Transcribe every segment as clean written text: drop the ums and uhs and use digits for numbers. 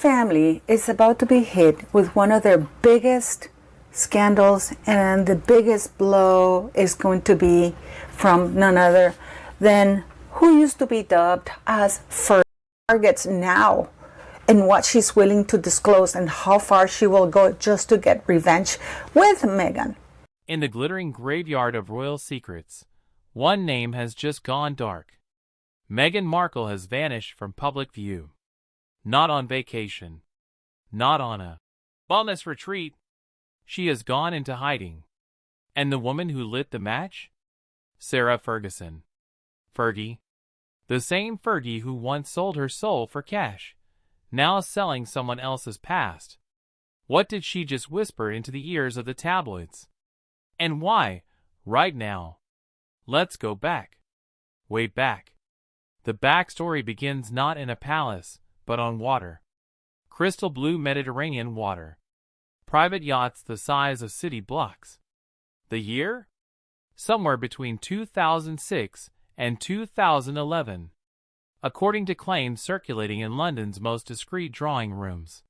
family is about to be hit with one of their biggest scandals, and the biggest blow is going to be from none other than who used to be dubbed as Fergie now, and what she's willing to disclose and how far she will go just to get revenge with Meghan. In the glittering graveyard of royal secrets, one name has just gone dark. Meghan Markle has vanished from public view. Not on vacation. Not on a wellness retreat. She has gone into hiding. And the woman who lit the match? Sarah Ferguson. Fergie. The same Fergie who once sold her soul for cash, now selling someone else's past. What did she just whisper into the ears of the tabloids? And why, right now? Let's go back. Way back. The backstory begins not in a palace, but on water. Crystal blue Mediterranean water. Private yachts the size of city blocks. The year? Somewhere between 2006 and 2011. According to claims circulating in London's most discreet drawing rooms.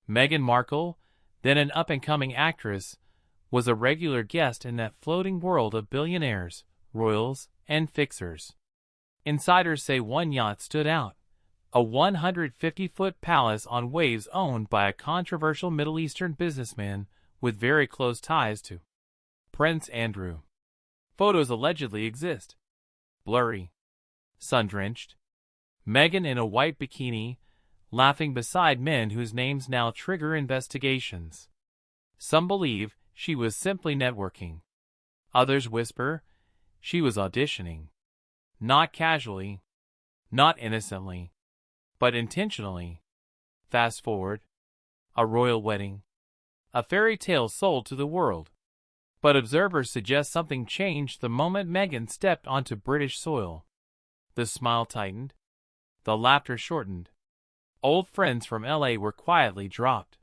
Meghan Markle, then an up-and-coming actress, was a regular guest in that floating world of billionaires, royals, and fixers. Insiders say one yacht stood out, a 150-foot palace on waves owned by a controversial Middle Eastern businessman with very close ties to Prince Andrew. Photos allegedly exist. Blurry. Sun-drenched. Meghan in a white bikini, laughing beside men whose names now trigger investigations. Some believe she was simply networking. Others whisper she was auditioning. Not casually, not innocently, but intentionally. Fast forward. A royal wedding. A fairy tale sold to the world. But observers suggest something changed the moment Meghan stepped onto British soil. The smile tightened. The laughter shortened. Old friends from LA were quietly dropped.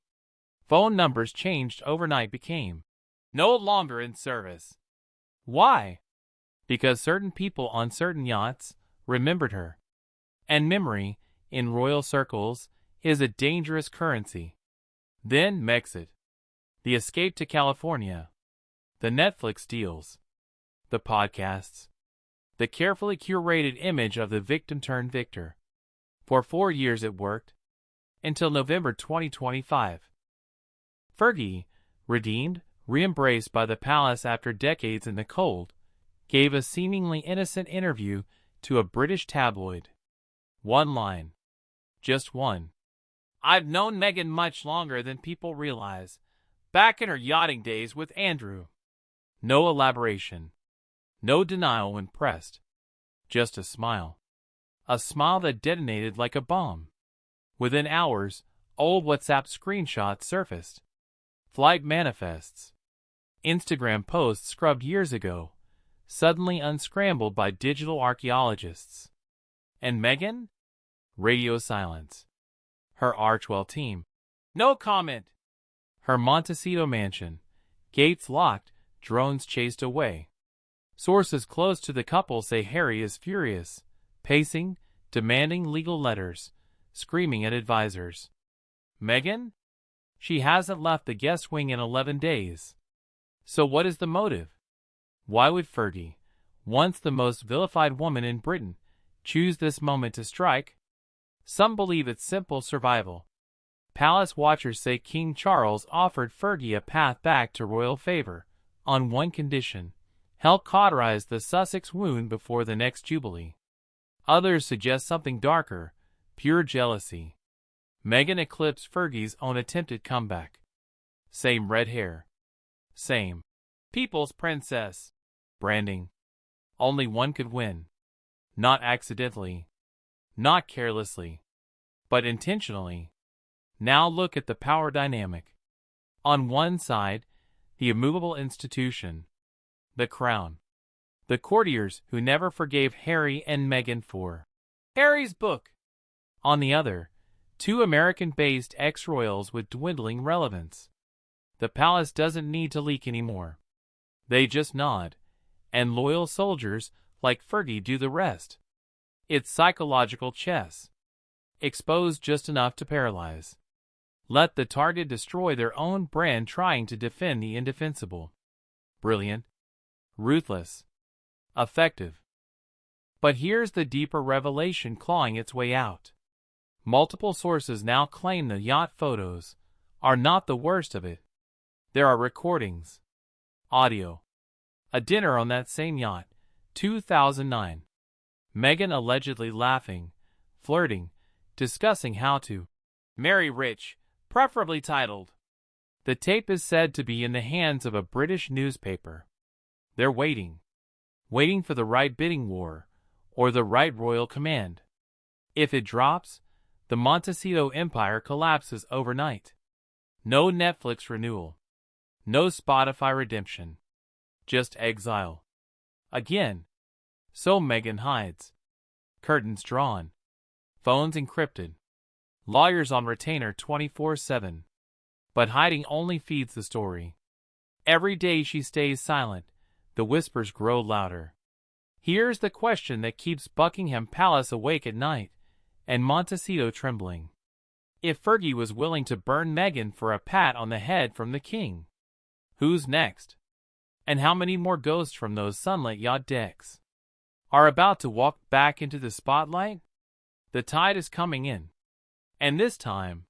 Phone numbers changed overnight, became no longer in service. Why? Because certain people on certain yachts remembered her. And memory, in royal circles, is a dangerous currency. Then Megxit. The escape to California. The Netflix deals. The podcasts. The carefully curated image of the victim-turned-victor. For 4 years it worked. Until November 2025. Fergie, redeemed, re-embraced by the palace after decades in the cold, gave a seemingly innocent interview to a British tabloid. One line. Just one. I've known Meghan much longer than people realize. Back in her yachting days with Andrew. No elaboration. No denial when pressed. Just a smile. A smile that detonated like a bomb. Within hours, old WhatsApp screenshots surfaced. Flight manifests. Instagram posts scrubbed years ago, suddenly unscrambled by digital archaeologists. And Meghan? Radio silence. Her Archwell team. No comment. Her Montecito mansion. Gates locked, drones chased away. Sources close to the couple say Harry is furious, pacing, demanding legal letters, screaming at advisors. Meghan? She hasn't left the guest wing in 11 days. So what is the motive? Why would Fergie, once the most vilified woman in Britain, choose this moment to strike? Some believe it's simple survival. Palace watchers say King Charles offered Fergie a path back to royal favor, on one condition: help cauterize the Sussex wound before the next jubilee. Others suggest something darker, pure jealousy. Meghan eclipsed Fergie's own attempted comeback. Same red hair. Same people's princess branding. Only one could win. Not accidentally. Not carelessly. But intentionally. Now look at the power dynamic. On one side, the immovable institution. The crown. The courtiers who never forgave Harry and Meghan for Harry's book. On the other, 2 American-based ex-royals with dwindling relevance. The palace doesn't need to leak anymore. They just nod, and loyal soldiers like Fergie do the rest. It's psychological chess. Exposed just enough to paralyze. Let the target destroy their own brand trying to defend the indefensible. Brilliant, ruthless, effective. But here's the deeper revelation clawing its way out. Multiple sources now claim the yacht photos are not the worst of it. There are recordings, audio, a dinner on that same yacht, 2009. Meghan allegedly laughing, flirting, discussing how to marry rich, preferably titled. The tape is said to be in the hands of a British newspaper. They're waiting for the right bidding war, or the right royal command. If it drops, the Montecito empire collapses overnight. No Netflix renewal. No Spotify redemption. Just exile. Again. So Meghan hides. Curtains drawn. Phones encrypted. Lawyers on retainer 24/7. But hiding only feeds the story. Every day she stays silent, the whispers grow louder. Here's the question that keeps Buckingham Palace awake at night, and Montecito trembling. If Fergie was willing to burn Meghan for a pat on the head from the king, who's next? And how many more ghosts from those sunlit yacht decks are about to walk back into the spotlight? The tide is coming in. And this time,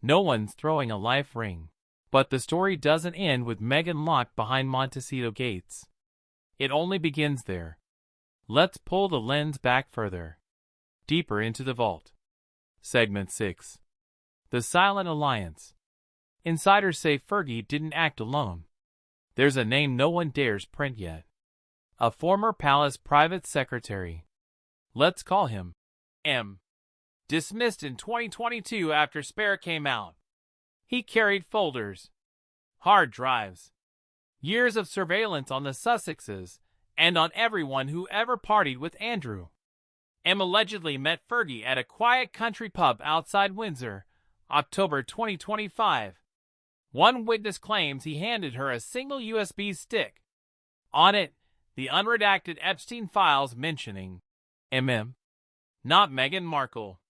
no one's throwing a life ring. But the story doesn't end with Meghan locked behind Montecito gates. It only begins there. Let's pull the lens back further. Deeper into the vault. Segment 6. The Silent Alliance. Insiders say Fergie didn't act alone. There's a name no one dares print yet. A former palace private secretary. Let's call him M. Dismissed in 2022 after Spare came out. He carried folders, hard drives, years of surveillance on the Sussexes and on everyone who ever partied with Andrew. M allegedly met Fergie at a quiet country pub outside Windsor, October 2025. One witness claims he handed her a single USB stick. On it, the unredacted Epstein files mentioning MM. Not Meghan Markle,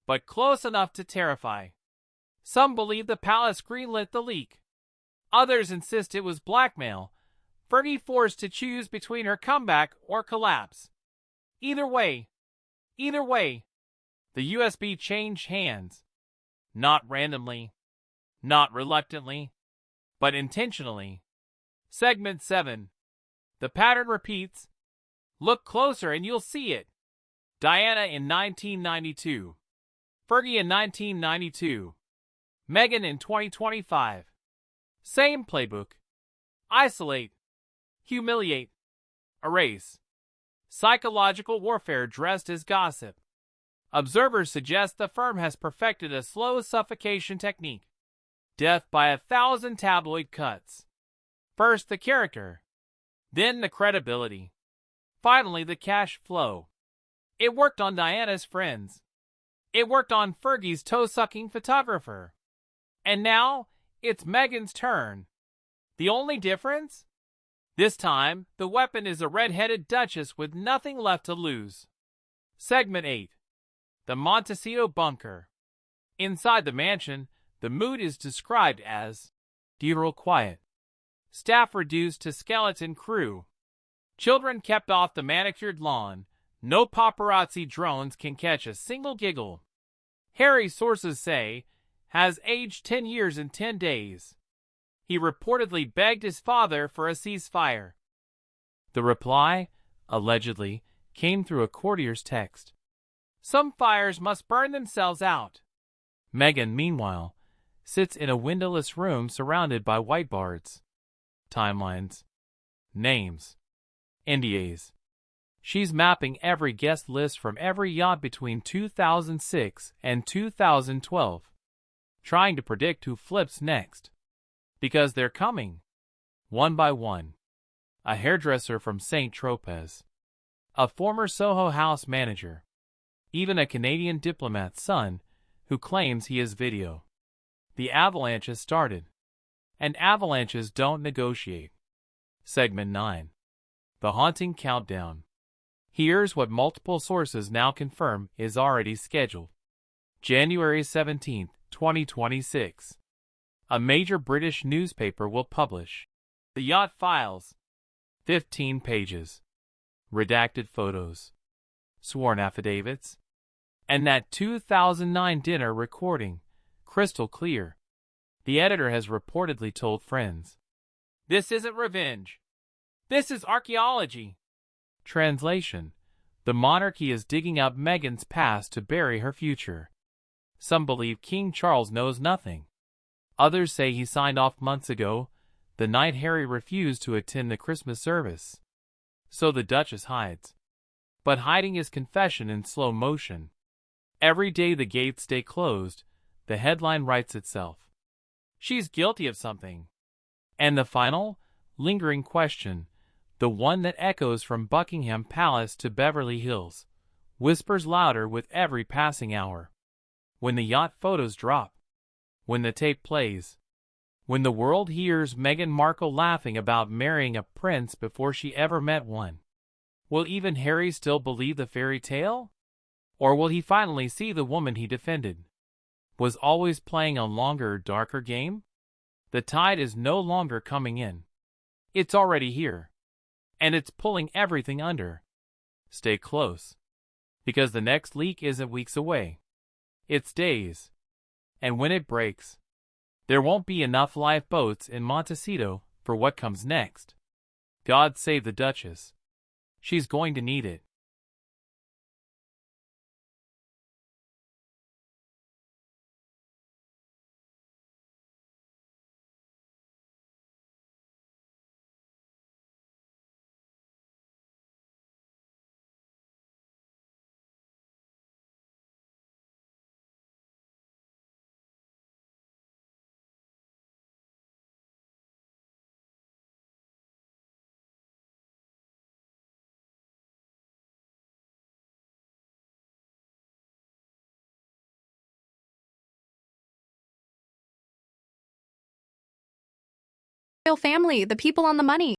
but close enough to terrify. Some believe the palace greenlit the leak. Others insist it was blackmail, Fergie forced to choose between her comeback or collapse. Either way, the USB changed hands. Not randomly, not reluctantly, but intentionally. Segment 7. The pattern repeats. Look closer and you'll see it. Diana in 1992. Fergie in 1992. Meghan in 2025. Same playbook. Isolate. Humiliate. Erase. Psychological warfare dressed as gossip. Observers suggest the firm has perfected a slow suffocation technique. Death by 1,000 tabloid cuts. First the character, then the credibility, finally the cash flow. It worked on Diana's friends. It worked on Fergie's toe-sucking photographer. And now, it's Meghan's turn. The only difference? This time, the weapon is a red-headed duchess with nothing left to lose. Segment 8. The Montecito Bunker. Inside the mansion, the mood is described as eerie quiet. Staff reduced to skeleton crew. Children kept off the manicured lawn. No paparazzi drones can catch a single giggle. Harry, sources say, has aged 10 years in 10 days. He reportedly begged his father for a ceasefire. The reply, allegedly, came through a courtier's text. Some fires must burn themselves out. Meghan, meanwhile, sits in a windowless room surrounded by whiteboards, timelines, names, NDAs. She's mapping every guest list from every yacht between 2006 and 2012, trying to predict who flips next. Because they're coming, one by one. A hairdresser from St. Tropez, a former Soho House manager, even a Canadian diplomat's son who claims he is video. The avalanche has started, and avalanches don't negotiate. Segment 9. The Haunting Countdown. Here's what multiple sources now confirm is already scheduled. January 17, 2026. A major British newspaper will publish the Yacht Files, 15 pages, redacted photos, sworn affidavits, and that 2009 dinner recording, crystal clear. The editor has reportedly told friends, "This isn't revenge. This is archaeology." Translation: the monarchy is digging up Meghan's past to bury her future. Some believe King Charles knows nothing. Others say he signed off months ago, the night Harry refused to attend the Christmas service. So the Duchess hides. But hiding his confession in slow motion. Every day the gates stay closed, the headline writes itself. She's guilty of something. And the final, lingering question, the one that echoes from Buckingham Palace to Beverly Hills, whispers louder with every passing hour. When the yacht photos drop, when the tape plays, when the world hears Meghan Markle laughing about marrying a prince before she ever met one, will even Harry still believe the fairy tale? Or will he finally see the woman he defended was always playing a longer, darker game? The tide is no longer coming in. It's already here. And it's pulling everything under. Stay close. Because the next leak isn't weeks away. It's days. And when it breaks, there won't be enough lifeboats in Montecito for what comes next. God save the Duchess. She's going to need it. Family, the people on the money.